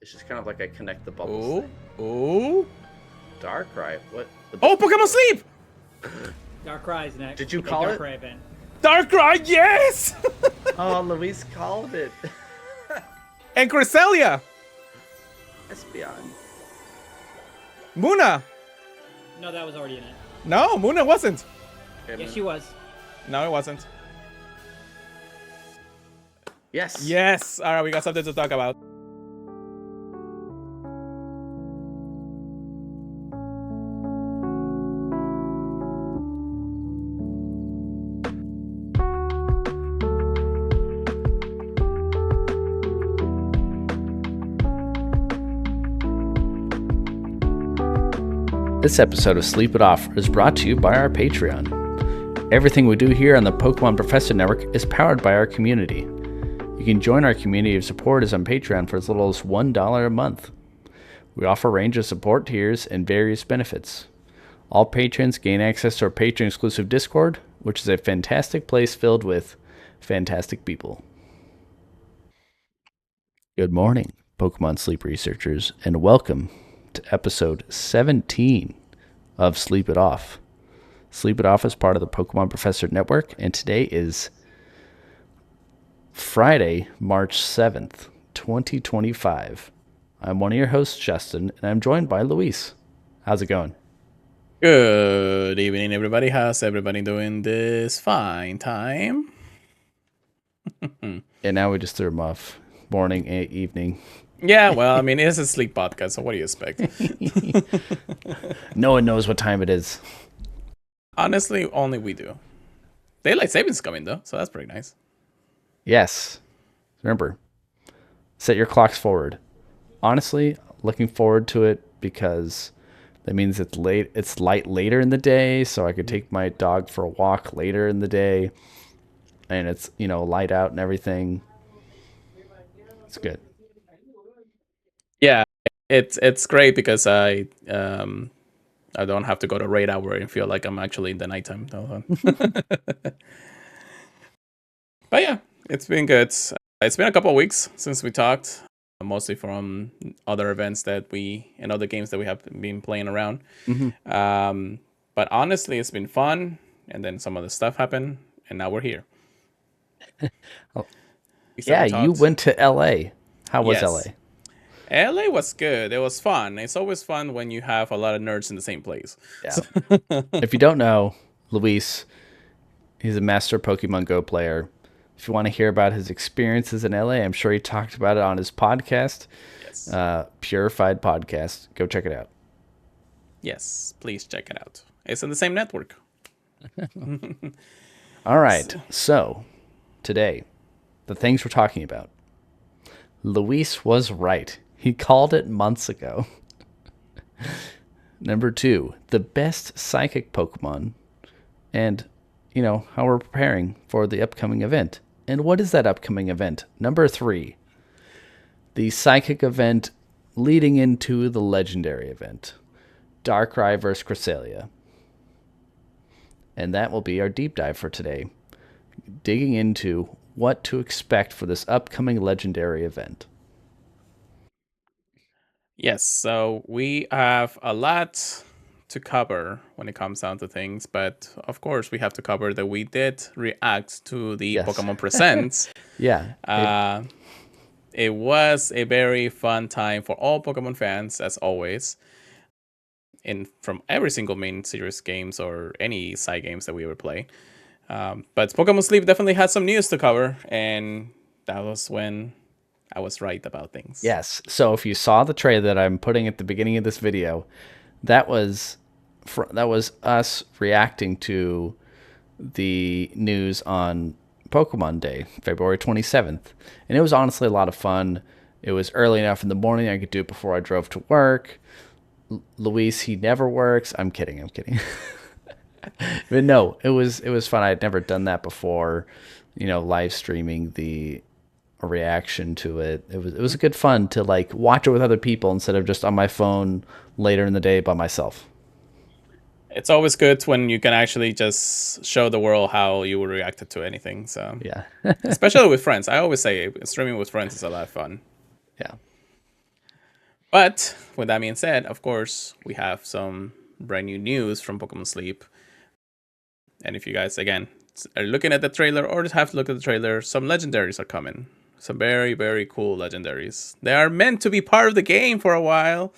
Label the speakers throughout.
Speaker 1: It's just kind of like I connect the bubbles
Speaker 2: Oh,
Speaker 1: thing.
Speaker 2: oh.
Speaker 1: Darkrai. What?
Speaker 2: Oh, Pokémon Sleep!
Speaker 3: Darkrai's next.
Speaker 1: Did you call it?
Speaker 3: Darkrai event.
Speaker 2: Darkrai, yes!
Speaker 1: Oh, Luis called it.
Speaker 2: And Cresselia!
Speaker 1: Espeon.
Speaker 2: Muna!
Speaker 3: No, that was already in it.
Speaker 2: No, Muna wasn't.
Speaker 1: Okay,
Speaker 3: Yes, she was.
Speaker 2: No, it wasn't.
Speaker 1: Yes.
Speaker 2: Yes! Alright, we got something to talk about.
Speaker 4: This episode of Sleep It Off is brought to you by our Patreon. Everything we do here on the Pokémon Professor Network is powered by our community. You can join our community of supporters on Patreon for as little as $1 a month. We offer a range of support tiers and various benefits. All patrons gain access to our patron-exclusive Discord, which is a fantastic place filled with fantastic people. Good morning, Pokémon Sleep researchers, and welcome to episode 17 of Sleep It Off. Sleep It Off is part of the Pokémon Professor Network, and today is Friday, March 7th, 2025. I'm one of your hosts, Justin, and I'm joined by Luis. How's it going?
Speaker 2: Good evening, everybody. How's everybody doing this fine time?
Speaker 4: And now we just threw him off. Morning, evening.
Speaker 2: Yeah, well, I mean, it is a sleep podcast, so what do you expect?
Speaker 4: No one knows what time it is.
Speaker 2: Honestly, only we do. Daylight savings coming, though, so that's pretty nice.
Speaker 4: Yes. Remember, set your clocks forward. Honestly, looking forward to it because that means it's late. It's light later in the day, so I could take my dog for a walk later in the day, and it's, you know, light out and everything. It's good.
Speaker 2: Yeah, it's great because I don't have to go to raid hour and feel like I'm actually in the nighttime. But yeah, it's been good. It's been a couple of weeks since we talked, mostly from other events that and other games that we have been playing around.
Speaker 4: Mm-hmm.
Speaker 2: But honestly, it's been fun, and then some other stuff happened, and now we're here.
Speaker 4: Yeah, you went to LA. How was
Speaker 2: Yes.
Speaker 4: LA?
Speaker 2: LA was good. It was fun. It's always fun when you have a lot of nerds in the same place.
Speaker 4: Yeah. If you don't know, Luis, he's a master Pokemon Go player. If you want to hear about his experiences in LA, I'm sure he talked about it on his podcast,
Speaker 2: Yes.
Speaker 4: Purified Podcast. Go check it out.
Speaker 2: Yes, please check it out. It's on the same network.
Speaker 4: All right. So, today, the things we're talking about. Luis was right. He called it months ago. Number 2, the best psychic Pokemon. And, you know, how we're preparing for the upcoming event. And what is that upcoming event? Number 3, the psychic event leading into the legendary event. Darkrai vs. Cresselia. And that will be our deep dive for today. Digging into what to expect for this upcoming legendary event.
Speaker 2: Yes, so we have a lot to cover when it comes down to things, but of course we have to cover that we did react to the
Speaker 4: Yes.
Speaker 2: Pokémon Presents.
Speaker 4: Yeah.
Speaker 2: It was a very fun time for all Pokemon fans, as always, from every single main series games or any side games that we ever play. But Pokémon Sleep definitely had some news to cover, and that was when I was right about things.
Speaker 4: Yes. So if you saw the trailer that I'm putting at the beginning of this video, that was us reacting to the news on Pokemon Day, February 27th. And it was honestly a lot of fun. It was early enough in the morning I could do it before I drove to work. Luis, he never works. I'm kidding. But no, it was fun. I had never done that before, you know, live streaming the reaction to it. It was good fun to like watch it with other people instead of just on my phone later in the day by myself.
Speaker 2: It's always good when you can actually just show the world how you would react to anything. So
Speaker 4: Yeah.
Speaker 2: especially with friends. I always say streaming with friends is a lot of fun.
Speaker 4: Yeah.
Speaker 2: But with that being said, of course, we have some brand new news from Pokemon Sleep. And if you guys, again, are looking at the trailer or just have to look at the trailer, some legendaries are coming. Some very, very cool legendaries. They are meant to be part of the game for a while.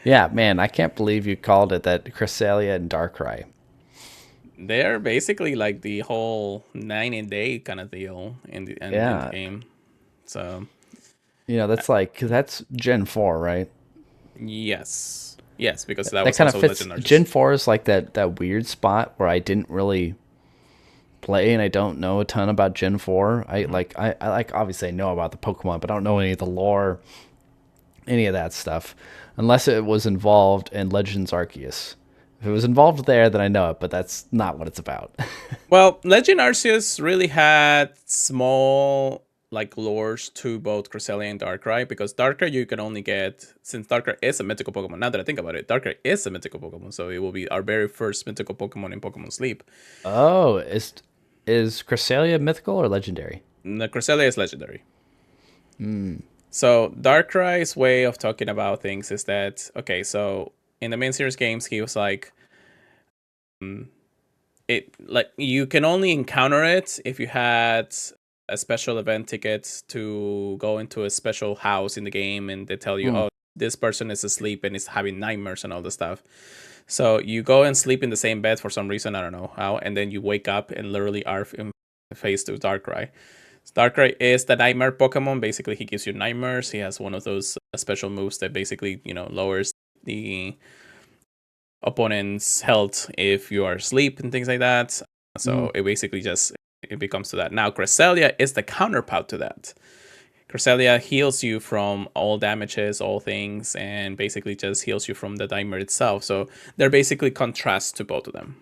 Speaker 4: Yeah, man, I can't believe you called it that. Cresselia and Darkrai.
Speaker 2: They're basically like the whole 90-day kind of deal in the
Speaker 4: Yeah.
Speaker 2: game. So,
Speaker 4: that's Gen 4, right?
Speaker 2: yes. Yes, because that
Speaker 4: That
Speaker 2: was
Speaker 4: kind of
Speaker 2: also
Speaker 4: fits.
Speaker 2: Legend Arceus.
Speaker 4: Gen 4 is like that weird spot where I didn't really play and I don't know a ton about Gen 4. I obviously I know about the Pokemon, but I don't know any of the lore, any of that stuff, unless it was involved in Legends Arceus. If it was involved there, then I know it, but that's not what it's about.
Speaker 2: Well, Legend Arceus really had small like lures to both Cresselia and Darkrai, because Darkrai you can only get, since Darkrai is a mythical Pokemon. Now that I think about it, Darkrai is a mythical Pokemon, so it will be our very first mythical Pokemon in Pokemon Sleep.
Speaker 4: Oh, is Cresselia mythical or legendary?
Speaker 2: The Cresselia is legendary. So Darkrai's way of talking about things is that, okay, so in the main series games, he was like, it like you can only encounter it if you had a special event ticket to go into a special house in the game, and they tell you, oh, this person is asleep and is having nightmares and all this stuff. So you go and sleep in the same bed for some reason, I don't know how, and then you wake up and literally are face to Darkrai. Darkrai is the nightmare Pokemon. Basically, he gives you nightmares. He has one of those special moves that basically, lowers the opponent's health if you are asleep and things like that. So it basically it becomes to that. Now, Cresselia is the counterpart to that. Cresselia heals you from all damages, all things, and basically just heals you from the nightmare itself. So they're basically contrasts to both of them,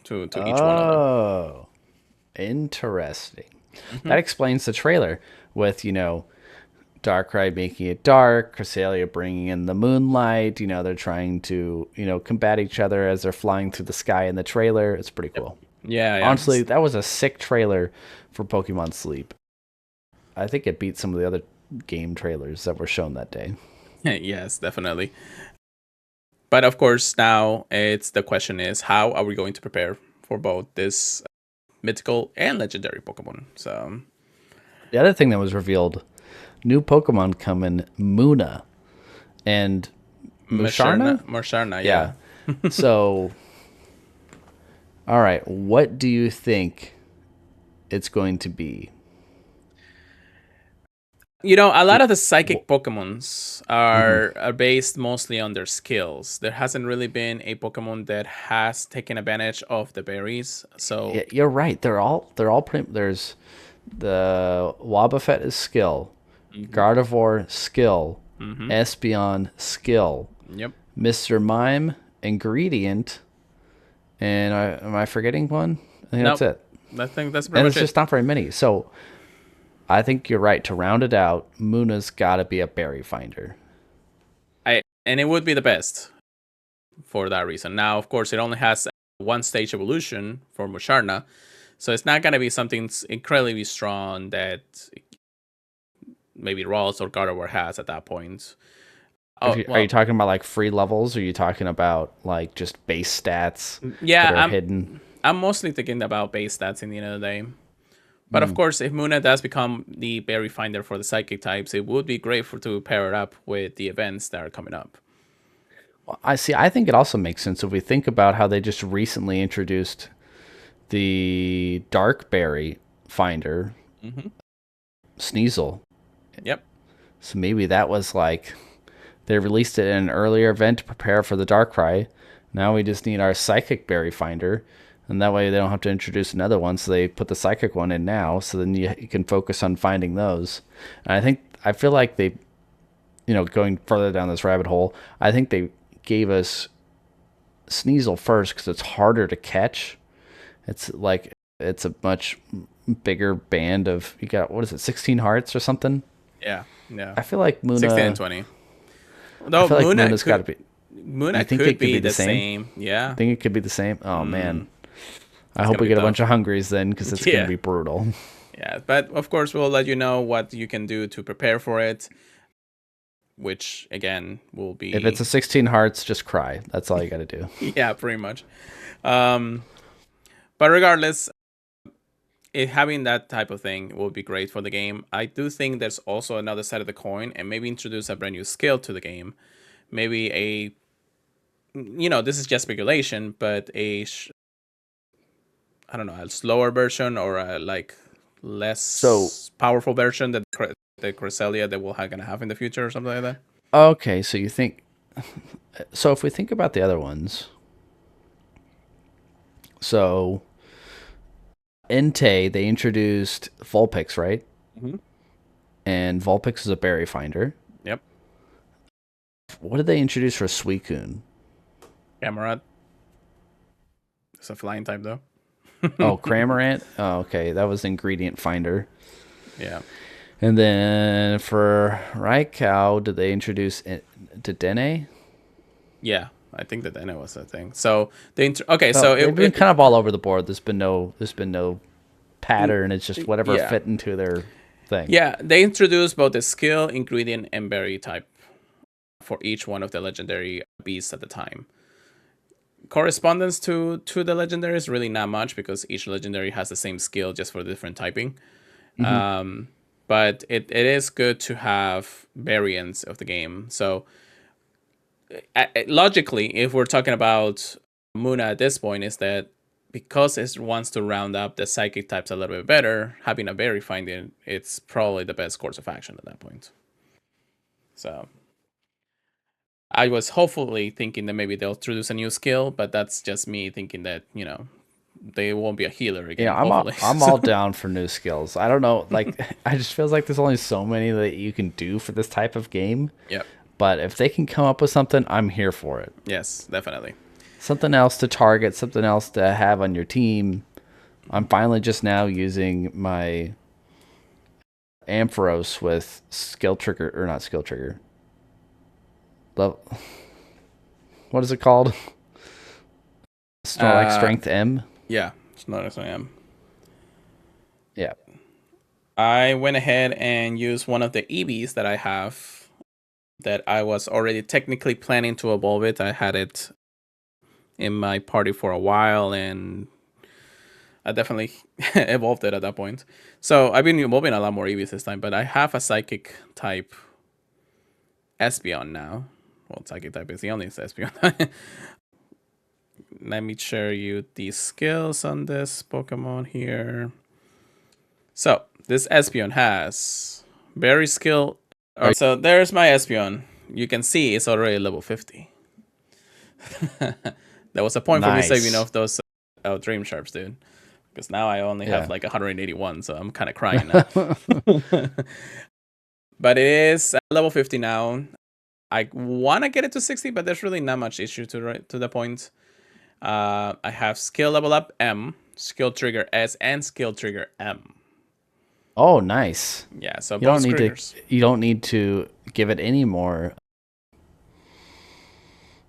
Speaker 2: to each one of them.
Speaker 4: Oh, interesting. That explains the trailer with, Darkrai making it dark, Cresselia bringing in the moonlight. They're trying to, combat each other as they're flying through the sky in the trailer. It's pretty cool.
Speaker 2: Yeah.
Speaker 4: Honestly, that was a sick trailer for Pokemon Sleep. I think it beat some of the other game trailers that were shown that day.
Speaker 2: Yes, definitely. But of course, now the question is, how are we going to prepare for both this mythical and legendary Pokemon? So
Speaker 4: the other thing that was revealed, new Pokemon coming, Muna and Musharna.
Speaker 2: Musharna, yeah.
Speaker 4: So, all right, what do you think it's going to be?
Speaker 2: A lot of the psychic Pokemons are based mostly on their skills. There hasn't really been a Pokemon that has taken advantage of the berries. So
Speaker 4: Yeah, you're right. They're all pretty. There's the Wobbuffet is skill, Gardevoir skill, Espeon skill,
Speaker 2: Yep.
Speaker 4: Mr. Mime ingredient, and am I forgetting one? I think that's it.
Speaker 2: I think that's
Speaker 4: And
Speaker 2: pretty
Speaker 4: it's
Speaker 2: much
Speaker 4: just
Speaker 2: it.
Speaker 4: not very many. So I think you're right. To round it out, Muna's got to be a berry finder.
Speaker 2: And it would be the best for that reason. Now, of course, it only has one stage evolution for Musharna, so it's not going to be something incredibly strong that maybe Rawls or Gardevoir has at that point.
Speaker 4: Are you talking about like free levels, or are you talking about like just base stats
Speaker 2: Yeah,
Speaker 4: that are hidden?
Speaker 2: I'm mostly thinking about base stats in the end of the day. But of course, if Muna does become the berry finder for the psychic types, it would be great to pair it up with the events that are coming up.
Speaker 4: Well, I think it also makes sense if we think about how they just recently introduced the dark berry finder, Sneasel.
Speaker 2: Yep.
Speaker 4: So maybe that was like they released it in an earlier event to prepare for the Darkrai. Now we just need our psychic berry finder. And that way they don't have to introduce another one, so they put the psychic one in now, so then you can focus on finding those. And I feel like they, going further down this rabbit hole, I think they gave us Sneasel first because it's harder to catch. It's a much bigger band of, you got, 16 hearts or something?
Speaker 2: Yeah.
Speaker 4: I feel like Muna...
Speaker 2: 16 and 20.
Speaker 4: No, I feel like Muna's got to be...
Speaker 2: Muna could be the same. Yeah.
Speaker 4: I think it could be the same. Oh, man. I hope we get a bunch of hungries then, because it's going to be brutal.
Speaker 2: Yeah, but of course we'll let you know what you can do to prepare for it. which again will be
Speaker 4: If it's a 16 hearts, just cry. That's all you got to do.
Speaker 2: yeah, pretty much. But regardless, having that type of thing will be great for the game. I do think there's also another side of the coin, and maybe introduce a brand new skill to the game. Maybe this is just speculation, but I don't know, a slower version or a less powerful version that the Cresselia that we're gonna have in the future or something like that.
Speaker 4: Okay, so you think... So if we think about the other ones... So... Entei, they introduced Vulpix, right?
Speaker 2: Mm-hmm.
Speaker 4: And Vulpix is a berry finder.
Speaker 2: Yep.
Speaker 4: What did they introduce for Suicune?
Speaker 2: Cameron. It's a flying type, though.
Speaker 4: Oh, Cramorant? Oh, okay. That was ingredient finder.
Speaker 2: Yeah.
Speaker 4: And then for Raikou, did they introduce Dedenne?
Speaker 2: Yeah, I think that was a thing. So they've
Speaker 4: been kind of all over the board. There's been no pattern. It's just whatever fit into their thing.
Speaker 2: Yeah, they introduced both the skill, ingredient, and berry type for each one of the legendary beasts at the time. Correspondence to the legendary is really not much because each legendary has the same skill just for different typing. Mm-hmm. But it is good to have variants of the game. So logically, if we're talking about Muna at this point, is that because it wants to round up the psychic types a little bit better, having a berry finding, it's probably the best course of action at that point. So I was hopefully thinking that maybe they'll introduce a new skill, but that's just me thinking that, they won't be a healer again.
Speaker 4: Yeah, I'm all down for new skills. I don't know, I just feels like there's only so many that you can do for this type of game.
Speaker 2: Yep.
Speaker 4: But if they can come up with something, I'm here for it.
Speaker 2: Yes, definitely.
Speaker 4: Something else to target, something else to have on your team. I'm finally just now using my Ampharos with skill trigger, or not skill trigger. What is it called? Strength M?
Speaker 2: Yeah, Snorlax M.
Speaker 4: Yeah.
Speaker 2: I went ahead and used one of the EVs that I have that I was already technically planning to evolve it. I had it in my party for a while, and I definitely evolved it at that point. So I've been evolving a lot more EVs this time, but I have a Psychic type Espeon now. Well, Psychic type is the only Espeon. Let me share you the skills on this Pokemon here. So this Espeon has Berry skill. So there's my Espeon. You can see it's already level 50. That was a point for me saving off those Dream Sharps, dude. Because now I only have like 181, so I'm kind of crying now. But it is level 50 now. I want to get it to 60, but there's really not much issue to the point. I have skill level up M, skill trigger S, and skill trigger M.
Speaker 4: Oh, nice.
Speaker 2: Yeah, so
Speaker 4: you don't need to give it any more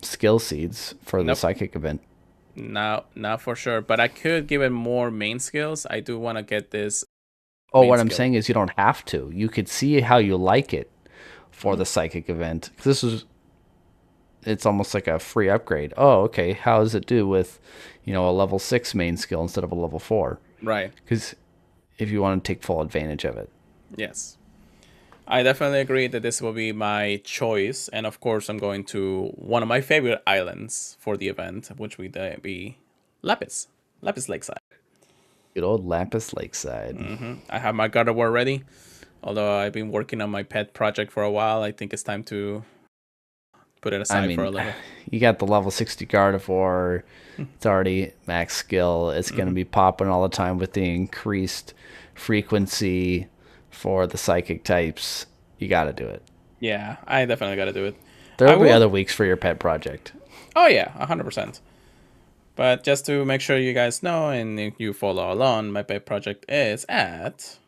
Speaker 4: skill seeds for the psychic event.
Speaker 2: No, not for sure. But I could give it more main skills. I do want to get this.
Speaker 4: Oh, what I'm saying is you don't have to. You could see how you like it for the psychic event. It's almost like a free upgrade. Oh, okay. How does it do with, a level 6 main skill instead of a level 4?
Speaker 2: Right.
Speaker 4: Because if you want to take full advantage of it.
Speaker 2: Yes. I definitely agree that this will be my choice. And of course, I'm going to one of my favorite islands for the event, which would be Lapis Lakeside.
Speaker 4: Good old Lapis Lakeside.
Speaker 2: Mm-hmm. I have my Gardevoir ready. Although I've been working on my pet project for a while, I think it's time to put it aside for a little.
Speaker 4: You got the level 60 Gardevoir. It's already max skill. It's going to be popping all the time with the increased frequency for the psychic types. You got to do it.
Speaker 2: Yeah, I definitely got to do it.
Speaker 4: There will be other weeks for your pet project.
Speaker 2: Oh, yeah, 100%. But just to make sure you guys know and if you follow along, my pet project is at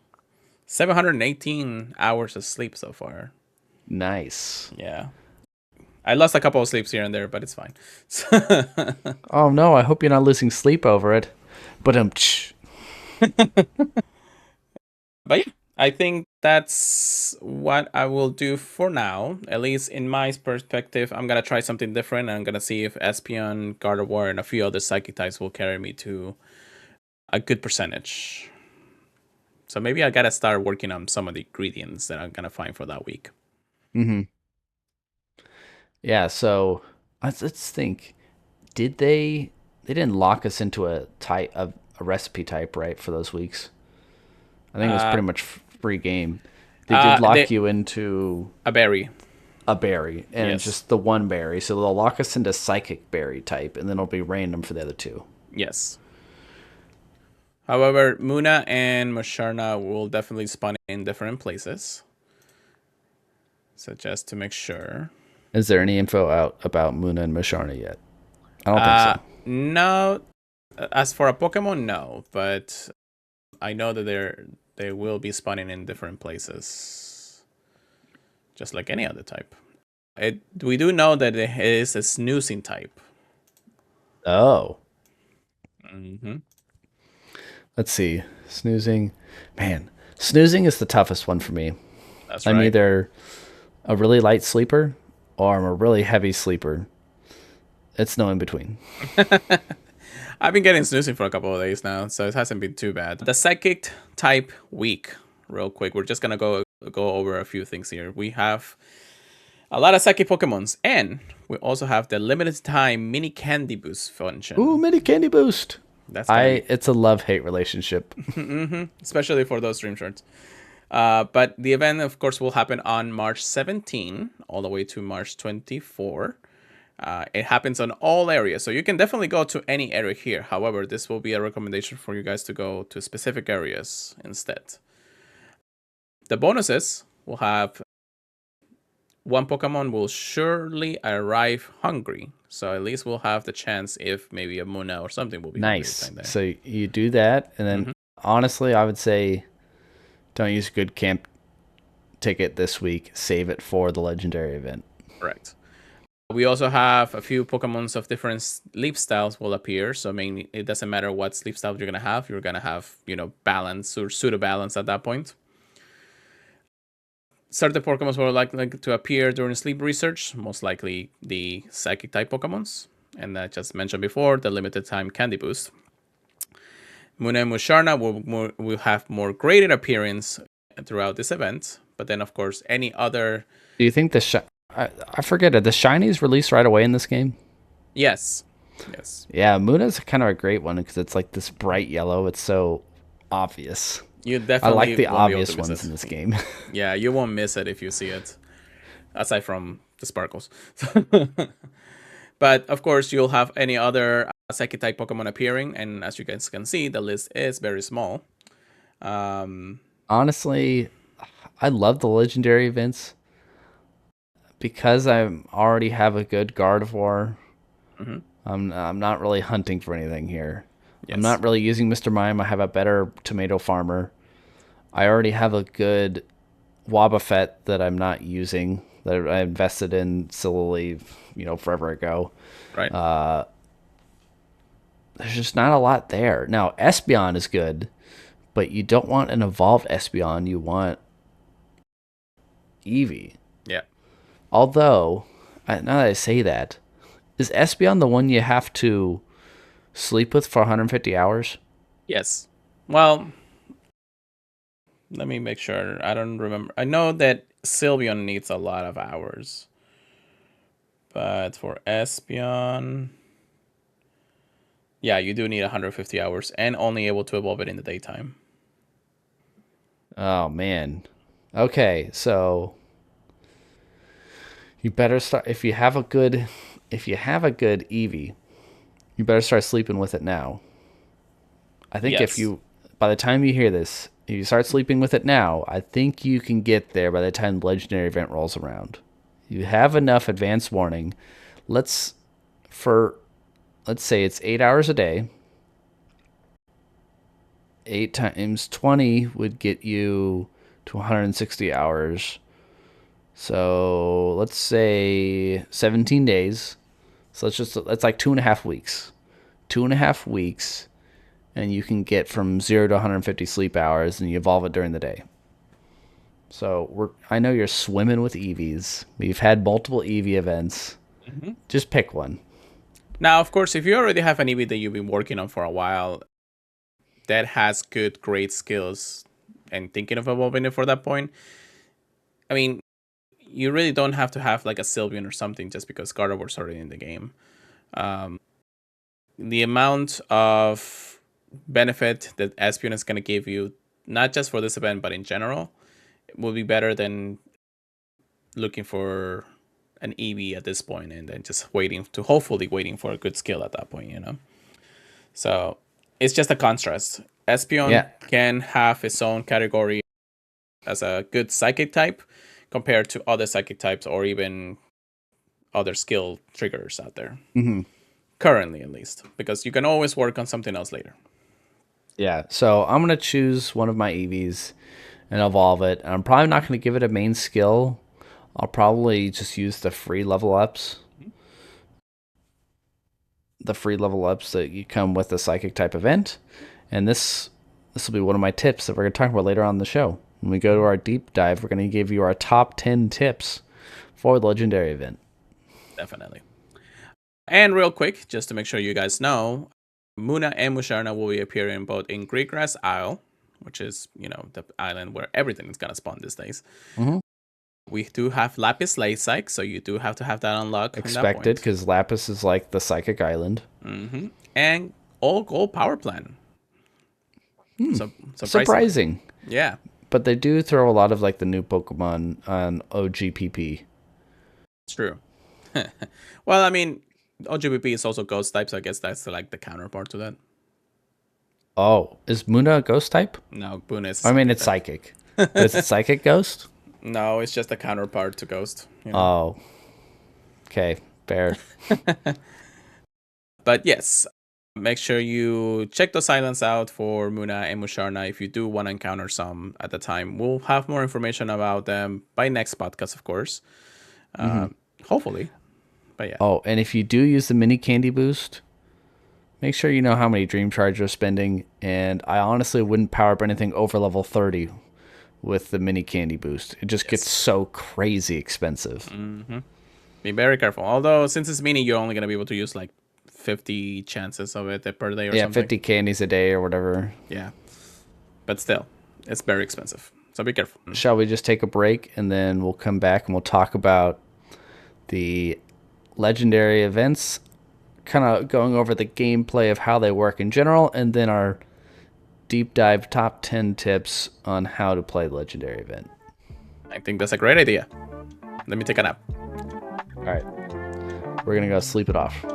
Speaker 2: 718 hours of sleep so far.
Speaker 4: Nice.
Speaker 2: Yeah. I lost a couple of sleeps here and there, but it's fine.
Speaker 4: Oh, no, I hope you're not losing sleep over it. But
Speaker 2: But yeah, I think that's what I will do for now. At least in my perspective, I'm gonna try something different. And I'm gonna see if Espeon, Gardevoir, and a few other Psychic types will carry me to a good percentage. So maybe I gotta start working on some of the ingredients that I'm gonna find for that week.
Speaker 4: Mm-hmm. Yeah, so let's think. Did they didn't lock us into a type of a recipe type, right, for those weeks? I think it was pretty much free game. They did lock you into
Speaker 2: a berry.
Speaker 4: A berry, and it's just the one berry. So they'll lock us into psychic berry type, and then it'll be random for the other two.
Speaker 2: Yes. However, Muna and Musharna will definitely spawn in different places. So just to make sure.
Speaker 4: Is there any info out about Muna and Musharna yet? I don't think so.
Speaker 2: No. As for a Pokemon, no. But I know that they will be spawning in different places. Just like any other type. We do know that it is a snoozing type.
Speaker 4: Oh.
Speaker 2: Mm-hmm.
Speaker 4: Let's see. Snoozing. Man, snoozing is the toughest one for me.
Speaker 2: That's right.
Speaker 4: I'm either a really light sleeper or I'm a really heavy sleeper. It's no in between.
Speaker 2: I've been getting snoozing for a couple of days now, so it hasn't been too bad. The psychic type week, real quick. We're just gonna go over a few things here. We have a lot of psychic Pokemons, and we also have the limited time mini candy boost function.
Speaker 4: Ooh, mini candy boost.
Speaker 2: That's
Speaker 4: it's a love-hate relationship.
Speaker 2: Mm-hmm. Especially for those stream shorts. But the event, of course, will happen on March 17 all the way to March 24. It happens on all areas, so you can definitely go to any area here. However, this will be a recommendation for you guys to go to specific areas instead. The bonuses will have one Pokemon will surely arrive hungry. So at least we'll have the chance if maybe a Muna or something will be
Speaker 4: nice. So you do that, and then honestly, I would say don't use a good camp ticket this week. Save it for the legendary event.
Speaker 2: Correct. We also have a few Pokemons of different sleep styles will appear. So I mean, it doesn't matter what sleep style you're gonna have. You're gonna have, balance or pseudo balance at that point. Certain Pokemons will like to appear during sleep research, most likely the Psychic type Pokemons. And I just mentioned before, the limited time Candy Boost. Muna and Musharna will have more graded appearance throughout this event. But then, of course, any other...
Speaker 4: Do you think I forget it, the Shinies release right away in this game?
Speaker 2: Yes.
Speaker 4: Yeah, Muna's kind of a great one because it's like this bright yellow. It's so obvious.
Speaker 2: You definitely
Speaker 4: I like the obvious ones in this game.
Speaker 2: Yeah, you won't miss it if you see it. Aside from the sparkles. But, of course, you'll have any other Psychic type Pokemon appearing. And as you guys can see, the list is very small.
Speaker 4: Honestly, I love the legendary events. Because I already have a good Gardevoir, I'm not really hunting for anything here. Yes. I'm not really using Mr. Mime. I have a better tomato farmer. I already have a good Wobbuffet that I'm not using, that I invested in silly, forever ago.
Speaker 2: Right.
Speaker 4: There's just not a lot there. Now, Espeon is good, but you don't want an evolved Espeon. You want Eevee.
Speaker 2: Yeah.
Speaker 4: Although, now that I say that, is Espeon the one you have to sleep with for 150 hours?
Speaker 2: Yes. Well, let me make sure. I don't remember. I know that Sylveon needs a lot of hours. But for Espeon... Yeah, you do need 150 hours and only able to evolve it in the daytime.
Speaker 4: Oh, man. Okay, so... You better start if you have a good Eevee, you better start sleeping with it now. I think if you by the time you hear this, if you start sleeping with it now, I think you can get there by the time the legendary event rolls around. You have enough advance warning. Let's say it's 8 hours a day. 8 times 20 would get you to 160 hours. So let's say 17 days. So that's like 2.5 weeks. 2.5 weeks, and you can get from 0 to 150 sleep hours, and you evolve it during the day. So I know you're swimming with EVs. We've had multiple EV events. Just pick one.
Speaker 2: Now, of course, if you already have an EV that you've been working on for a while, that has good, great skills, and thinking of evolving it for that point, I mean, you really don't have to have like a Sylveon or something just because Gardevoir's already in the game. The amount of benefit that Espeon is going to give you, not just for this event, but in general, will be better than looking for an EV at this point and then just hopefully waiting for a good skill at that point, So it's just a contrast. Espeon can have its own category as a good psychic type compared to other psychic types or even other skill triggers out there. Currently, at least, because you can always work on something else later.
Speaker 4: Yeah, so I'm going to choose one of my EVs and evolve it. I'm probably not going to give it a main skill. I'll probably just use the free level ups. The free level ups that you come with the psychic type event. And this will be one of my tips that we're going to talk about later on in the show. When we go to our deep dive, we're going to give you our top 10 tips for the legendary event.
Speaker 2: Definitely. And real quick, just to make sure you guys know, Muna and Musharna will be appearing both in Greekgrass Isle, which is, the island where everything is going to spawn these days. We do have Lapis Lake, so you do have to have that unlocked.
Speaker 4: Expected, because Lapis is like the psychic island.
Speaker 2: And all gold power plant. So
Speaker 4: surprising.
Speaker 2: Yeah.
Speaker 4: But they do throw a lot of like the new Pokemon on OGPP.
Speaker 2: It's true. Well, I mean, OGPP is also ghost type, so I guess that's like the counterpart to that.
Speaker 4: Oh, is Muna a ghost type?
Speaker 2: No, Muna is.
Speaker 4: I mean, it's psychic. Is it psychic ghost?
Speaker 2: No, it's just a counterpart to ghost.
Speaker 4: Oh. Okay, fair.
Speaker 2: But yes, make sure you check those islands out for Muna and Musharna if you do want to encounter some at the time. We'll have more information about them by next podcast, of course. Hopefully. But yeah.
Speaker 4: Oh, and if you do use the mini candy boost, make sure you know how many Dream Charge you're spending. And I honestly wouldn't power up anything over level 30 with the mini candy boost. It just gets so crazy expensive.
Speaker 2: Be very careful. Although, since it's mini, you're only going to be able to use like 50 chances of it per day or something.
Speaker 4: 50 candies a day or whatever.
Speaker 2: Yeah. But still, it's very expensive. So be careful.
Speaker 4: Shall we just take a break and then we'll come back and we'll talk about the legendary events, kind of going over the gameplay of how they work in general, and then our deep dive top 10 tips on how to play the legendary event.
Speaker 2: I think that's a great idea. Let me take a nap.
Speaker 4: All right. We're going to go sleep it off.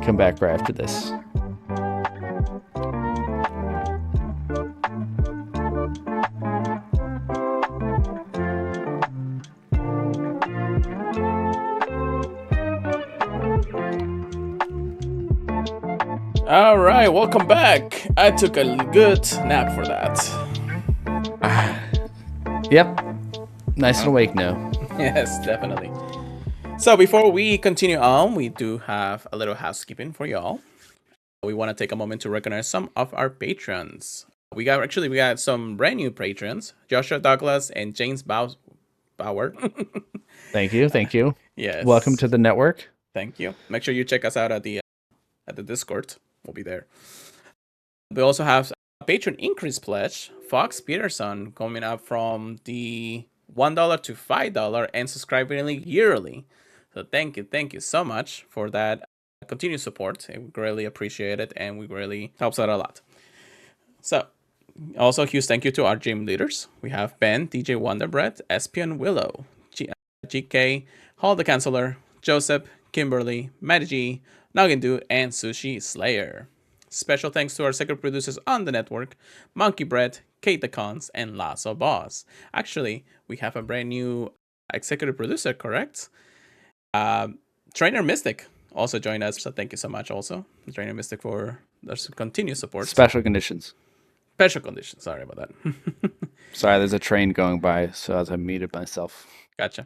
Speaker 4: Come back right after this.
Speaker 2: All right, welcome back. I took a good nap for that.
Speaker 4: Yep. Nice and awake now.
Speaker 2: Yes, definitely. So before we continue on, we do have a little housekeeping for y'all. We want to take a moment to recognize some of our patrons. We got some brand new patrons, Joshua Douglas and James Bauer.
Speaker 4: Thank you.
Speaker 2: Yes.
Speaker 4: Welcome to the network.
Speaker 2: Thank you. Make sure you check us out at the Discord. We'll be there. We also have a patron increase pledge, Fox Peterson, coming up from the $1 to $5 and subscribing yearly. So thank you so much for that continued support. We greatly appreciate it, and we really helps out a lot. So also huge thank you to our gym leaders. We have Ben, DJ Wonderbread, Espion Willow, GK, Hall the Counselor, Joseph, Kimberly, Matty G, Noggindu, and Sushi Slayer. Special thanks to our secret producers on the network, Monkey Bread, Kate the Cons, and Lasso Boss. Actually, we have a brand new executive producer, correct? Trainer Mystic also joined us, so thank you so much also, Trainer Mystic, for their continued support.
Speaker 4: Special conditions,
Speaker 2: sorry about that.
Speaker 4: Sorry, there's a train going by, so as I muted myself.
Speaker 2: Gotcha.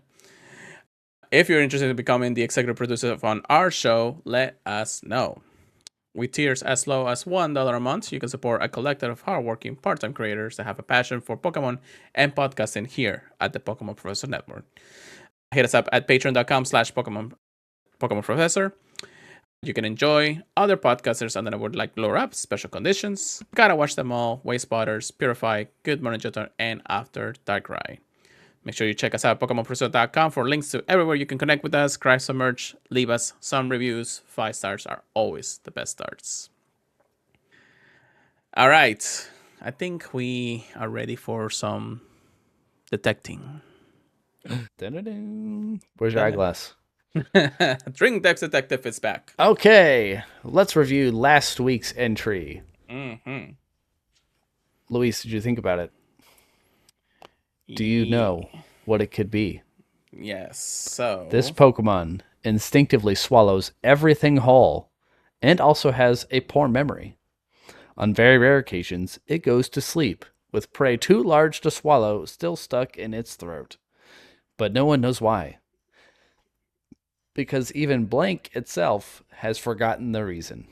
Speaker 2: If you're interested in becoming the executive producer on our show, let us know. With tiers as low as $1 a month, you can support a collective of hardworking part-time creators that have a passion for Pokemon and podcasting here at the Pokemon Professor Network. Hit us up at patreon.com/Pokemon Professor. You can enjoy other podcasters on the network like Lore Up, Special Conditions, Gotta Watch Them All, Way Spotters, Purify, Good Morning Johto, and After Darkrai. Make sure you check us out at PokemonPresents.com for links to everywhere you can connect with us, grab some merch, leave us some reviews. 5 stars are always the best starts. All right. I think we are ready for some detecting.
Speaker 4: Dun-dun-dun. Where's your eyeglass?
Speaker 2: Drink Dex Detective is back.
Speaker 4: Okay, let's review last week's entry.
Speaker 2: Mm-hmm.
Speaker 4: Luis, did you think about it? Do you know what it could be?
Speaker 2: Yes. So
Speaker 4: This Pokemon instinctively swallows everything whole and also has a poor memory. On very rare occasions, it goes to sleep with prey too large to swallow still stuck in its throat. But no one knows why. Because even Blank itself has forgotten the reason.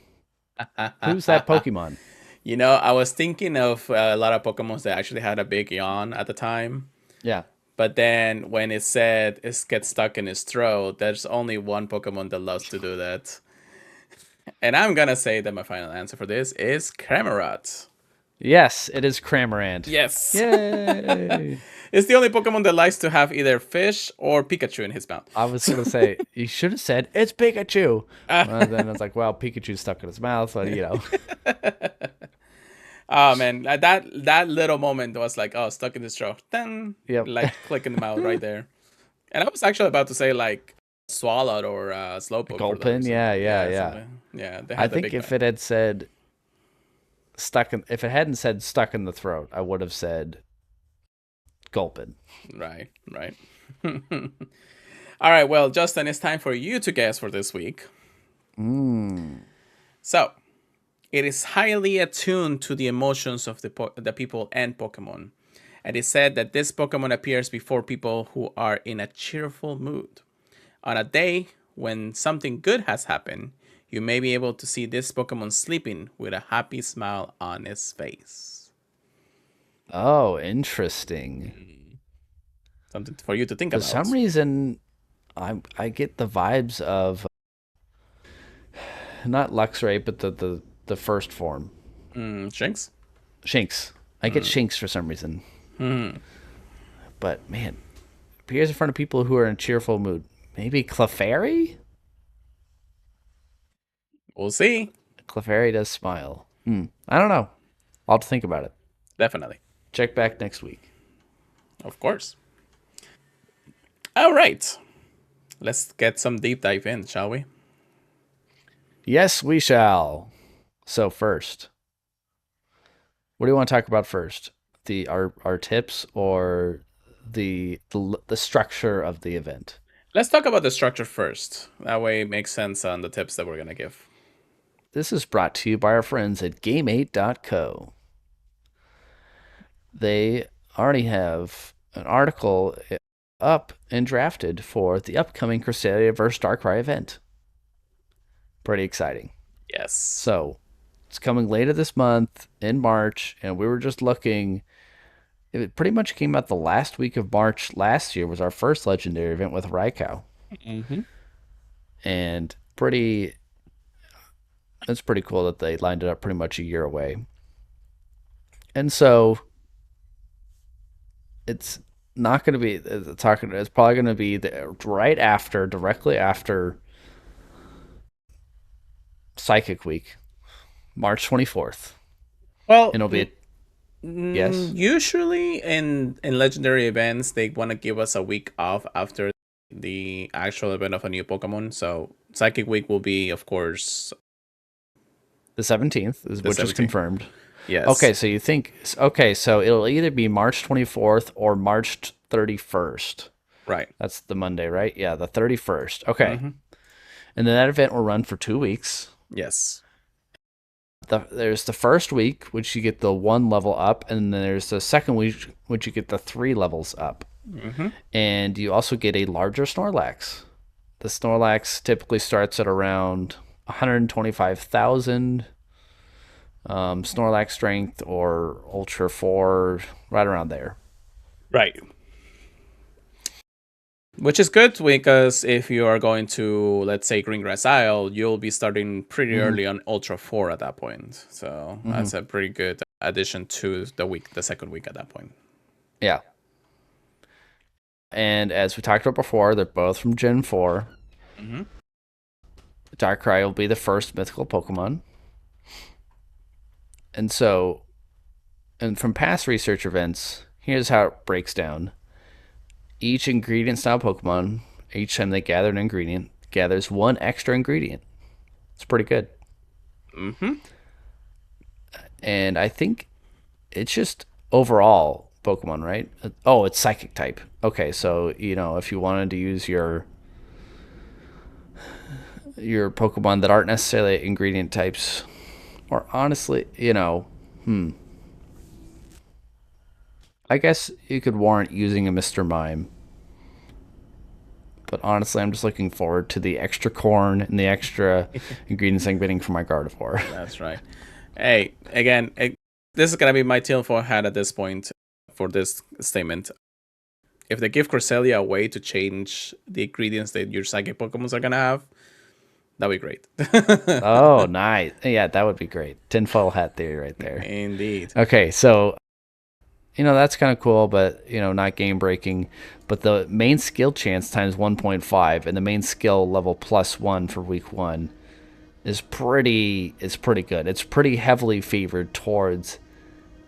Speaker 4: Who's that Pokemon?
Speaker 2: You know, I was thinking of a lot of Pokemon that actually had a big yawn at the time.
Speaker 4: Yeah.
Speaker 2: But then when it said it gets stuck in his throat, there's only one Pokemon that loves to do that. And I'm going to say that my final answer for this is Cramorant.
Speaker 4: Yes, it is Cramorant.
Speaker 2: Yes.
Speaker 4: Yay!
Speaker 2: It's the only Pokemon that likes to have either fish or Pikachu in his mouth.
Speaker 4: I was going to say, you should have said, it's Pikachu. Then I was like, well, Pikachu's stuck in his mouth, but you know.
Speaker 2: Oh, man. That little moment was like, oh, stuck in his throat. Then,
Speaker 4: Yep.
Speaker 2: like, clicking them out right there. And I was actually about to say, like, Swallowed or Slowpoke.
Speaker 4: Gulpin, yeah.
Speaker 2: Yeah, they
Speaker 4: I
Speaker 2: had the
Speaker 4: think
Speaker 2: big
Speaker 4: if it had said if it hadn't said stuck in the throat, I would have said Gulpin.
Speaker 2: Right. All right, well, Justin, it's time for you to guess for this week. So, it is highly attuned to the emotions of the people and Pokemon. And it said that this Pokemon appears before people who are in a cheerful mood. On a day when something good has happened, you may be able to see this Pokemon sleeping with a happy smile on its face.
Speaker 4: Oh, interesting.
Speaker 2: Something for you to think
Speaker 4: For
Speaker 2: about.
Speaker 4: some reason, I get the vibes of not Luxray, but the first form.
Speaker 2: Shinx?
Speaker 4: Shinx. I get Shinx for some reason. But man, appears in front of people who are in a cheerful mood. Maybe Clefairy?
Speaker 2: We'll see.
Speaker 4: Clefairy does smile. I don't know. I'll have to think about it.
Speaker 2: Definitely.
Speaker 4: Check back next week.
Speaker 2: Of course. All right. Let's get some deep dive in, shall we?
Speaker 4: Yes, we shall. So first, what do you want to talk about first? Our tips or the structure of the event?
Speaker 2: Let's talk about the structure first. That way it makes sense on the tips that we're going to give.
Speaker 4: This is brought to you by our friends at Game8.co. They already have an article up and drafted for the upcoming Cresselia vs. Darkrai event. Pretty exciting.
Speaker 2: Yes.
Speaker 4: So, it's coming later this month in March, and we were just looking. It pretty much came out the last week of March last year was our first legendary event with Raikou. And it's pretty cool that they lined it up pretty much a year away. And so it's not going to be it's probably going to be directly after Psychic Week, March 24th.
Speaker 2: Well,
Speaker 4: and it'll be yes.
Speaker 2: Usually in legendary events, they want to give us a week off after the actual event of a new Pokemon. So Psychic Week will be, of course,
Speaker 4: the 17th, which is confirmed.
Speaker 2: Yes.
Speaker 4: Okay, so it'll either be March 24th or March 31st.
Speaker 2: Right.
Speaker 4: That's the Monday, right? Yeah, the 31st. Okay. And then that event will run for 2 weeks.
Speaker 2: Yes.
Speaker 4: There's the first week, which you get the 1 level up, and then there's the second week, which you get the 3 levels up. And you also get a larger Snorlax. The Snorlax typically starts at around 125,000 Snorlax strength or Ultra 4, right around there.
Speaker 2: Right. Which is good because if you are going to, let's say, Greengrass Isle, you'll be starting pretty early on Ultra 4 at that point. So that's a pretty good addition to the second week at that point.
Speaker 4: Yeah. And as we talked about before, they're both from Gen 4. Darkrai will be the first mythical Pokemon. And so, and from past research events, here's how it breaks down. Each ingredient style Pokemon, each time they gather an ingredient, gathers one extra ingredient. It's pretty good. And I think it's just overall Pokemon, right? Oh, it's psychic type. Okay, so, if you wanted to use your Pokemon that aren't necessarily ingredient types, or honestly, I guess you could warrant using a Mr. Mime. But honestly, I'm just looking forward to the extra corn and the extra ingredients I'm getting from my Gardevoir.
Speaker 2: That's right. Hey, again, this is going to be my tinfoil hat at this point for this statement. If they give Cresselia a way to change the ingredients that your psychic Pokemons are going to have, that'd be great.
Speaker 4: Oh, nice. Yeah, that would be great. Tinfoil hat theory right there.
Speaker 2: Indeed.
Speaker 4: Okay, so, that's kind of cool, but, not game breaking. But the main skill chance times 1.5 and the main skill level +1 for week 1 is pretty good. It's pretty heavily favored towards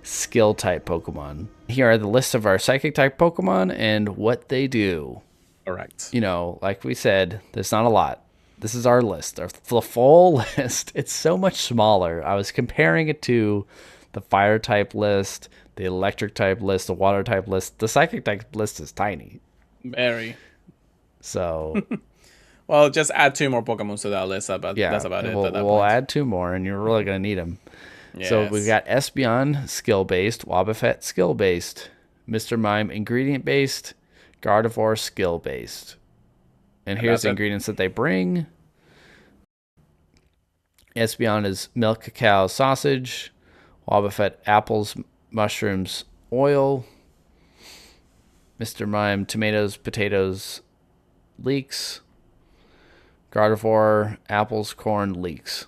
Speaker 4: skill type Pokemon. Here are the lists of our psychic type Pokemon and what they do.
Speaker 2: Correct.
Speaker 4: Like we said, there's not a lot. This is our list, the full list. It's so much smaller. I was comparing it to the fire type list, the electric type list, the water type list. The psychic type list is tiny.
Speaker 2: Very.
Speaker 4: So,
Speaker 2: well, just add 2 more Pokemon to that list. That's about it.
Speaker 4: We'll add 2 more, and you're really going to need them.
Speaker 2: Yes.
Speaker 4: So we've got Espeon, skill-based, Wobbuffet, skill-based, Mr. Mime, ingredient-based, Gardevoir, skill-based. And here's the ingredients that they bring. Espeon is milk, cacao, sausage. Wobbuffet, apples, mushrooms, oil. Mr. Mime, tomatoes, potatoes, leeks. Gardevoir, apples, corn, leeks.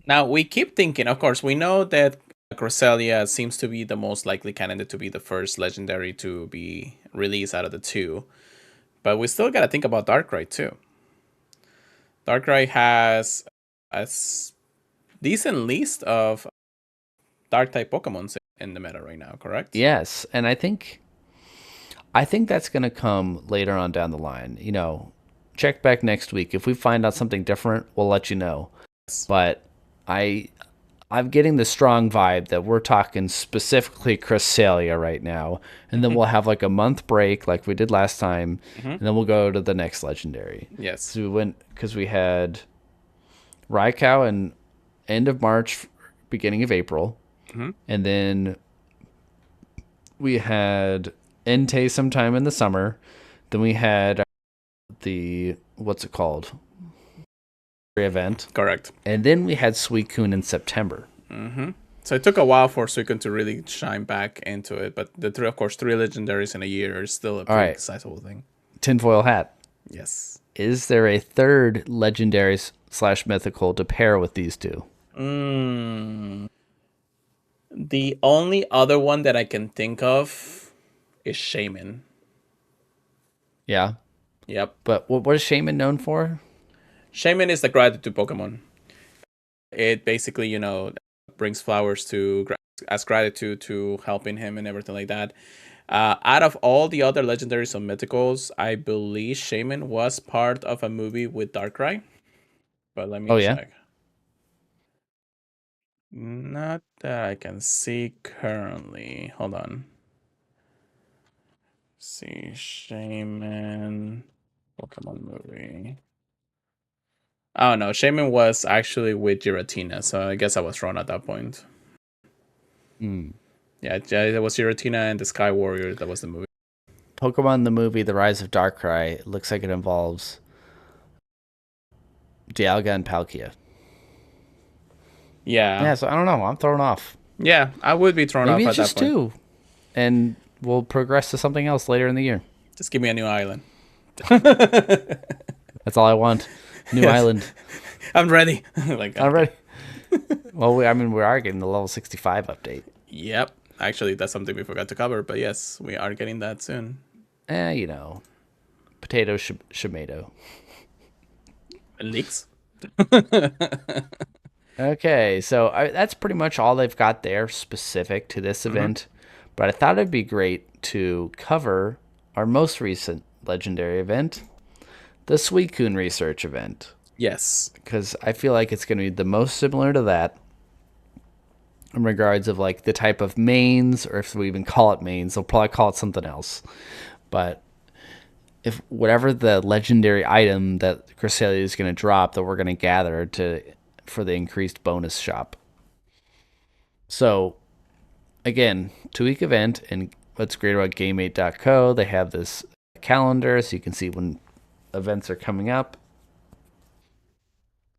Speaker 2: Now, we keep thinking, of course, we know that Cresselia seems to be the most likely candidate to be the first legendary to be released out of the 2. But we still got to think about Darkrai, too. Darkrai has a decent list of Dark-type Pokemon in the meta right now, correct?
Speaker 4: Yes, and I think that's going to come later on down the line. Check back next week. If we find out something different, we'll let you know. But I'm getting the strong vibe that we're talking specifically Cresselia right now, and then we'll have like a month break like we did last time, and then we'll go to the next legendary.
Speaker 2: Yes.
Speaker 4: So we had Raikou in end of March, beginning of April, and then we had Entei sometime in the summer. Then we had the what's it called? Event.
Speaker 2: Correct.
Speaker 4: And then we had Suicune in September.
Speaker 2: So it took a while for Suicune to really shine back into it, but of course, 3 legendaries in a year is still a pretty sizable thing.
Speaker 4: Tinfoil hat.
Speaker 2: Yes.
Speaker 4: Is there a third legendary / mythical to pair with these 2?
Speaker 2: The only other one that I can think of is Shaman.
Speaker 4: Yeah.
Speaker 2: Yep.
Speaker 4: But what is Shaman known for?
Speaker 2: Shaman is the gratitude Pokemon. It basically, brings flowers as gratitude to helping him and everything like that. Out of all the other legendaries and mythicals, I believe Shaman was part of a movie with Darkrai. But let me check. Yeah? Not that I can see currently. Hold on. See, Shaman Pokemon movie. Oh no, Shaman was actually with Giratina, so I guess I was wrong at that point. Yeah, it was Giratina and the Sky Warrior. That was the movie.
Speaker 4: Pokemon the movie, The Rise of Darkrai, looks like it involves Dialga and Palkia.
Speaker 2: Yeah.
Speaker 4: Yeah, so I don't know. I'm thrown off.
Speaker 2: Yeah, I would be thrown
Speaker 4: Maybe
Speaker 2: off
Speaker 4: it's
Speaker 2: at
Speaker 4: just
Speaker 2: that point.
Speaker 4: 2. And we'll progress to something else later in the year.
Speaker 2: Just give me a new island.
Speaker 4: That's all I want. New
Speaker 2: Yes.
Speaker 4: island.
Speaker 2: I'm ready. Like,
Speaker 4: I'm ready. Well, we are getting the level 65 update.
Speaker 2: Yep. Actually, that's something we forgot to cover, but yes, we are getting that soon.
Speaker 4: You know, potato, tomato.
Speaker 2: Leaks?
Speaker 4: Okay, so that's pretty much all they've got there specific to this event. But I thought it'd be great to cover our most recent legendary event, the Suicune research event,
Speaker 2: Yes.
Speaker 4: because I feel like it's going to be the most similar to that in regards of like the type of mains, or if we even call it mains, they'll probably call it something else. But if whatever the legendary item that Cresselia is going to drop that we're going to gather for the increased bonus shop. So again, 2-week event, and what's great about GameMate.co, they have this calendar so you can see when events are coming up.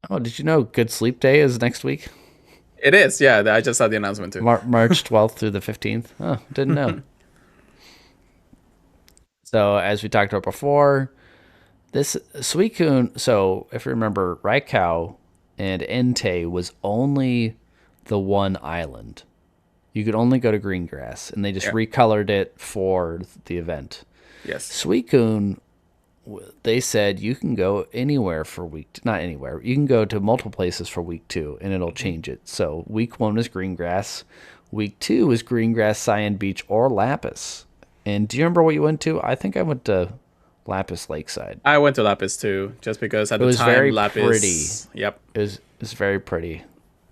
Speaker 4: Oh, did you know Good Sleep Day is next week?
Speaker 2: It is, yeah. I just saw the announcement too.
Speaker 4: March 12th through the 15th. Oh, didn't know. So, as we talked about before, this Suicune, so if you remember, Raikou and Entei was only the one island. You could only go to Greengrass, and they just recolored it for the event.
Speaker 2: Yes.
Speaker 4: Suicune, they said you can go anywhere for not anywhere. You can go to multiple places for week 2, and it'll change it. So week 1 is Greengrass. Week 2 is Greengrass, Cyan Beach, or Lapis. And do you remember what you went to? I think I went to Lapis Lakeside.
Speaker 2: I went to Lapis too, just because at the
Speaker 4: was
Speaker 2: time
Speaker 4: very
Speaker 2: Lapis.
Speaker 4: pretty.
Speaker 2: Yep.
Speaker 4: It was very pretty.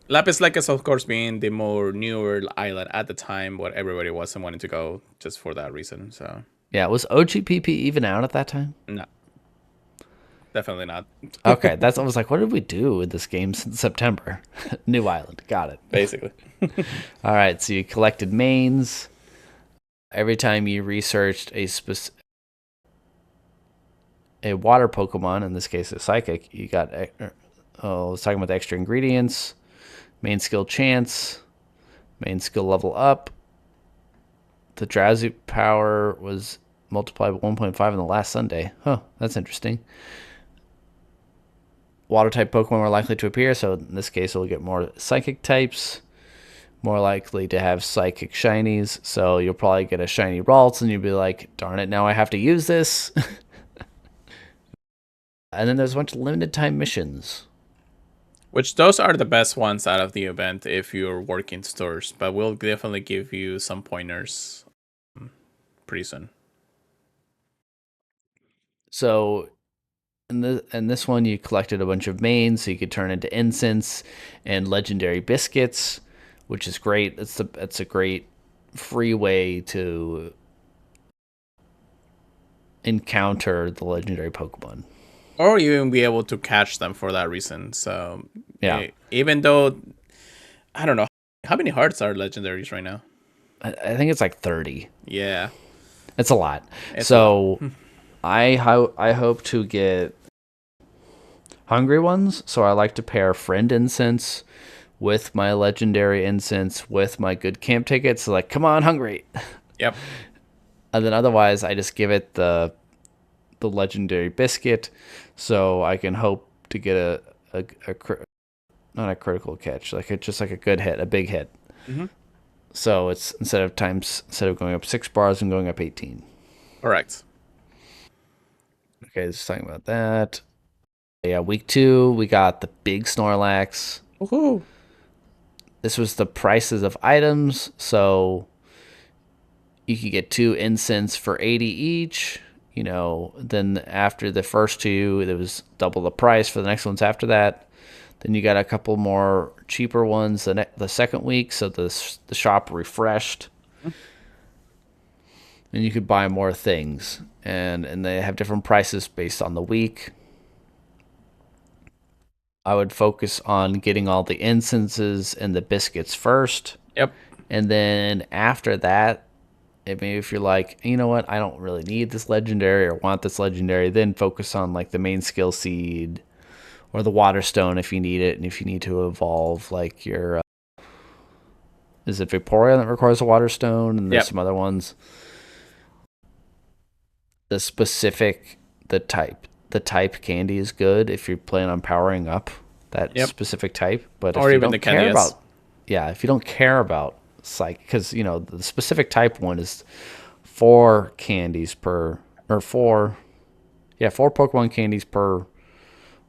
Speaker 2: Lapis Lake is of course being the more newer island at the time, what everybody was and wanted to go just for that reason. So
Speaker 4: Yeah, was OGPP even out at that time?
Speaker 2: no, definitely not.
Speaker 4: Okay, I was like, what did we do with this game since September? New island, got it.
Speaker 2: Basically.
Speaker 4: All right, so you collected mains. Every time you researched a water Pokemon, in this case a Psychic, you got, I was talking about the extra ingredients, main skill chance, main skill level up. The Drowsy power was multiplied by 1.5 on the last Sunday. Huh, that's interesting. Water type Pokemon are likely to appear, so in this case we'll get more Psychic types. More likely to have Psychic Shinies, so you'll probably get a Shiny Ralts, and you'll be like, darn it, now I have to use this. And then there's a bunch of limited time missions.
Speaker 2: Which those are the best ones out of the event if you're working stores, but we'll definitely give you some pointers pretty soon.
Speaker 4: So in this one, you collected a bunch of mains, so you could turn into incense and legendary biscuits, which is great. It's a great free way to encounter the legendary Pokemon.
Speaker 2: Or even be able to catch them for that reason. So
Speaker 4: Yeah.
Speaker 2: Even though, I don't know, how many hearts are legendaries right now?
Speaker 4: I think it's like 30.
Speaker 2: Yeah.
Speaker 4: It's a lot.
Speaker 2: It's
Speaker 4: so I hope to get hungry ones. So I like to pair friend incense with my legendary incense with my good camp tickets. So like, come on, hungry.
Speaker 2: Yep.
Speaker 4: And then otherwise, I just give it the legendary biscuit, so I can hope to get not a critical catch, just like a good hit, a big hit.
Speaker 2: Mm-hmm.
Speaker 4: So it's instead of going up 6 bars, I'm going up 18.
Speaker 2: Correct.
Speaker 4: Okay, just talking about that. Yeah, week 2, we got the big Snorlax.
Speaker 2: Woohoo!
Speaker 4: This was the prices of items, so you could get 2 incense for 80 each. You know, then after the first 2, it was double the price for the next ones after that. Then you got a couple more cheaper ones the second week, so the shop refreshed. And you could buy more things. And they have different prices based on the week. I would focus on getting all the incenses and the biscuits first.
Speaker 2: Yep.
Speaker 4: And then after that, maybe if you're like, you know what, I don't really need this legendary or want this legendary, then focus on like the main skill seed or the Water Stone if you need it, and if you need to evolve like your is it Vaporeon that requires a Water Stone, and there's some other ones. The type candy is good if you plan on powering up that specific type. But if
Speaker 2: or
Speaker 4: you
Speaker 2: even
Speaker 4: don't
Speaker 2: the
Speaker 4: care
Speaker 2: Candias.
Speaker 4: if you don't care about psych, because the specific type one is 4 candies per, or 4 Pokemon candies per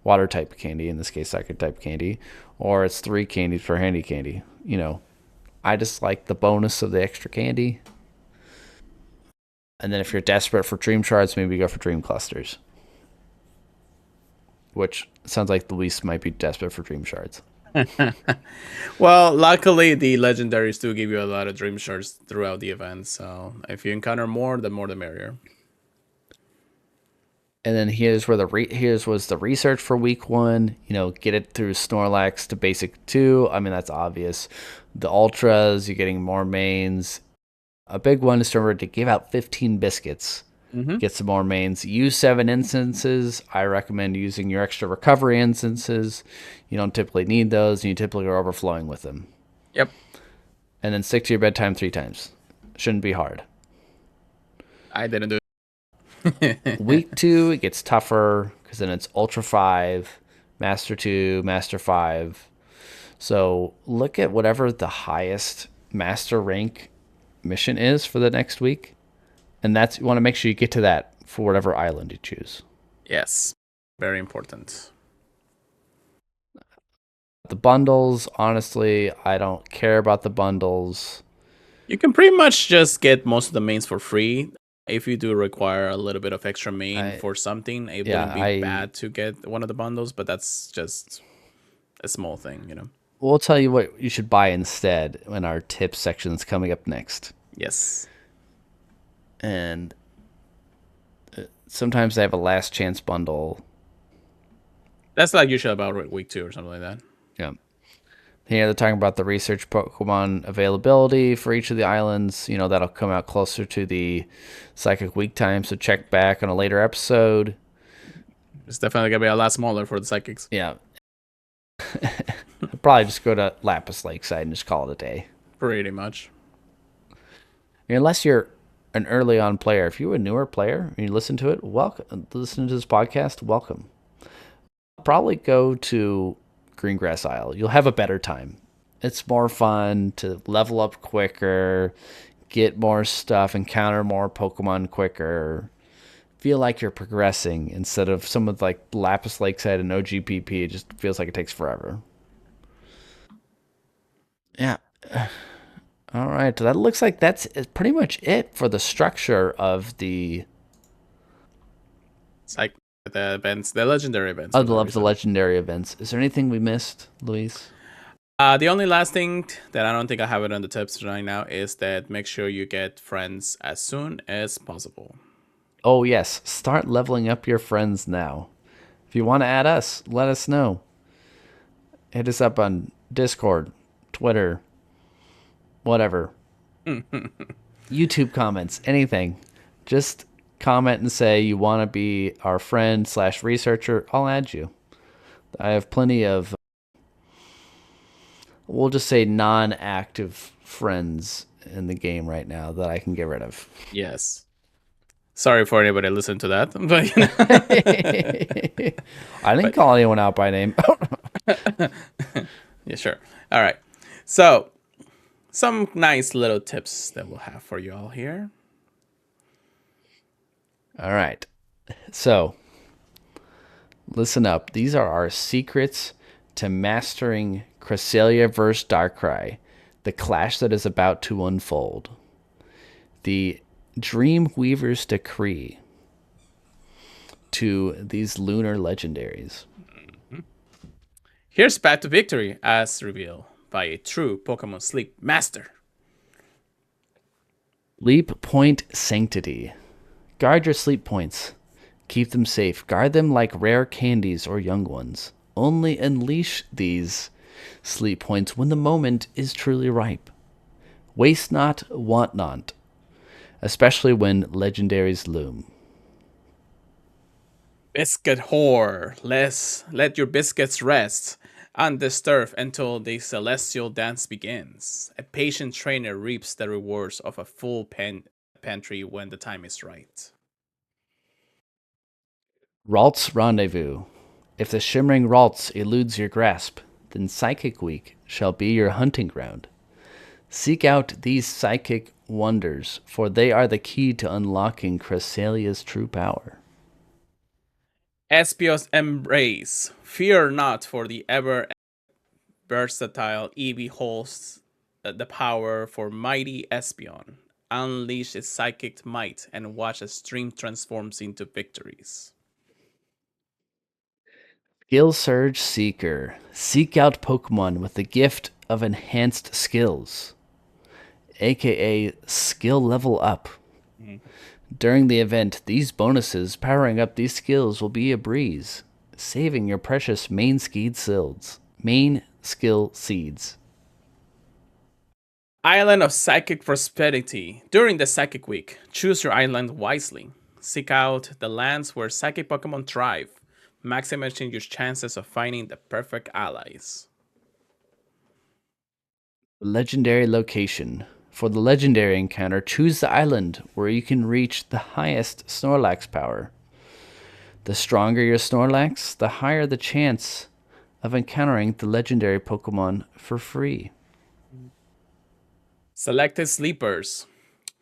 Speaker 4: water type candy, in this case psychic type candy, or it's 3 candies per handy candy. I just like the bonus of the extra candy. And then if you're desperate for dream shards, maybe go for dream clusters, which sounds like Luis might be desperate for dream shards.
Speaker 2: Well, luckily the legendaries do give you a lot of dream shards throughout the event, so if you encounter more the merrier.
Speaker 4: And then here's was the research for week 1. Get it through Snorlax to basic 2. I mean, that's obvious. The ultras, you're getting more mains. A big one is to remember to give out 15 biscuits. Get some more mains. Use 7 instances. I recommend using your extra recovery instances. You don't typically need those, and you typically are overflowing with them.
Speaker 2: Yep.
Speaker 4: And then stick to your bedtime 3 times. Shouldn't be hard.
Speaker 2: I didn't do it.
Speaker 4: Week 2, it gets tougher because then it's Ultra 5, Master 2, Master 5. So look at whatever the highest Master rank mission is for the next week. And you want to make sure you get to that for whatever island you choose.
Speaker 2: Yes. Very important.
Speaker 4: The bundles, honestly, I don't care about the bundles.
Speaker 2: You can pretty much just get most of the mains for free. If you do require a little bit of extra main for something, it wouldn't be bad to get one of the bundles, but that's just a small thing,
Speaker 4: We'll tell you what you should buy instead in our tips section that's coming up next.
Speaker 2: Yes.
Speaker 4: And sometimes they have a last chance bundle.
Speaker 2: That's like usually about week 2 or something like that.
Speaker 4: Yeah. Here they're talking about the research Pokemon availability for each of the islands. That'll come out closer to the Psychic Week time, so check back on a later episode.
Speaker 2: It's definitely going to be a lot smaller for the Psychics.
Speaker 4: Yeah. Probably just go to Lapis Lakeside and just call it a day.
Speaker 2: Pretty much.
Speaker 4: Unless you're an early on player. If you're a newer player and you listen to it, listen to this podcast, welcome. Probably go to Greengrass Isle. You'll have a better time. It's more fun to level up quicker, get more stuff, encounter more Pokemon quicker, feel like you're progressing instead of some of like Lapis Lakeside and OGPP. It just feels like it takes forever. Yeah. All right. So that looks like that's pretty much it for the structure of the...
Speaker 2: It's like the events, the legendary events.
Speaker 4: the legendary events. Is there anything we missed, Luis?
Speaker 2: The only last thing that I don't think I have it on the tips right now is that make sure you get friends as soon as possible.
Speaker 4: Oh, yes. Start leveling up your friends now. If you want to add us, let us know. Hit us up on Discord, Twitter, whatever. YouTube comments, anything. Just comment and say you want to be our friend / researcher. I'll add you. I have plenty of, we'll just say non-active friends in the game right now that I can get rid of.
Speaker 2: Yes. Sorry for anybody listening to that. But,
Speaker 4: I didn't call anyone out by name.
Speaker 2: Yeah, sure. All right. So, some nice little tips that we'll have for you all here.
Speaker 4: All right. So, listen up. These are our secrets to mastering Cresselia vs. Darkrai, the clash that is about to unfold. The Dreamweaver's Decree to these lunar legendaries.
Speaker 2: Here's Path to Victory as revealed by a true Pokémon Sleep master.
Speaker 4: Leap Point Sanctity. Guard your sleep points. Keep them safe. Guard them like rare candies or young ones. Only unleash these sleep points when the moment is truly ripe. Waste not, want not, especially when legendaries loom.
Speaker 2: Biscuit whore, let your biscuits rest undisturbed until the celestial dance begins. A patient trainer reaps the rewards of a full pantry when the time is right.
Speaker 4: Ralt's Rendezvous. If the shimmering Ralts eludes your grasp, then Psychic Week shall be your hunting ground. Seek out these psychic wonders, for they are the key to unlocking Cressalia's true power.
Speaker 2: Espio's Embrace. Fear not, for the ever versatile Eevee holds the power for mighty Espion. Unleash its psychic might and watch as dream transforms into victories.
Speaker 4: Skill Surge Seeker. Seek out Pokemon with the gift of enhanced skills, aka skill level up. During the event, these bonuses powering up these skills will be a breeze, saving your precious main skill seeds.
Speaker 2: Island of Psychic Prosperity. During the Psychic Week, choose your island wisely. Seek out the lands where Psychic Pokemon thrive, maximizing your chances of finding the perfect allies.
Speaker 4: Legendary Location. For the legendary encounter, choose the island where you can reach the highest Snorlax power. The stronger your Snorlax, the higher the chance of encountering the legendary Pokemon for free.
Speaker 2: Selected Sleepers.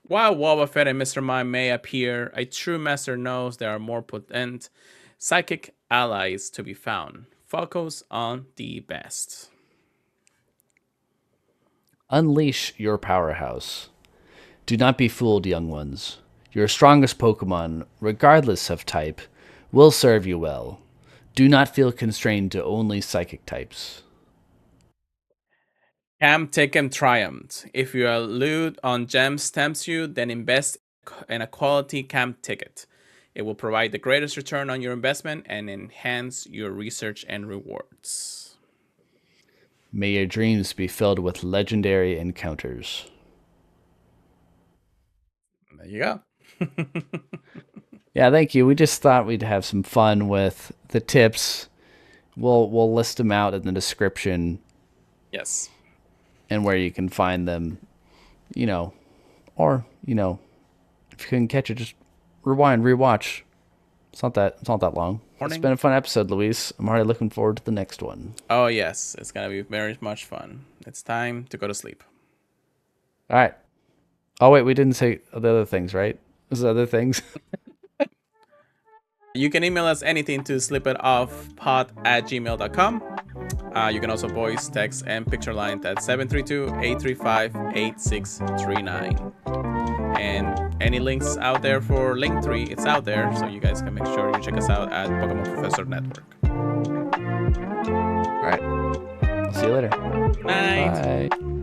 Speaker 2: While Wobbuffet and Mr. Mime may appear, a true master knows there are more potent psychic allies to be found. Focus on the best.
Speaker 4: Unleash your powerhouse. Do not be fooled, young ones. Your strongest Pokemon, regardless of type, will serve you well. Do not feel constrained to only psychic types.
Speaker 2: Camp Taken Triumph. If your loot on gems tempts you, then invest in a quality camp ticket. It will provide the greatest return on your investment and enhance your research and rewards.
Speaker 4: May your dreams be filled with legendary encounters.
Speaker 2: There you go.
Speaker 4: Yeah, thank you. We just thought we'd have some fun with the tips. We'll list them out in the description.
Speaker 2: Yes.
Speaker 4: And where you can find them, or if you couldn't catch it, just rewind, rewatch. It's not that long. It's been a fun episode, Luis. I'm already looking forward to the next one.
Speaker 2: Oh yes, it's gonna be very much fun. It's time to go to sleep.
Speaker 4: All right. Oh wait, we didn't say the other things, right? There's other things.
Speaker 2: You can email us anything to slipitoffpod@gmail.com. You can also voice, text, and picture line at 732-835-8639. And any links out there for Linktree, it's out there, so you guys can make sure you check us out at Pokémon Professor Network.
Speaker 4: All right. See you later.
Speaker 2: Night.
Speaker 4: Bye.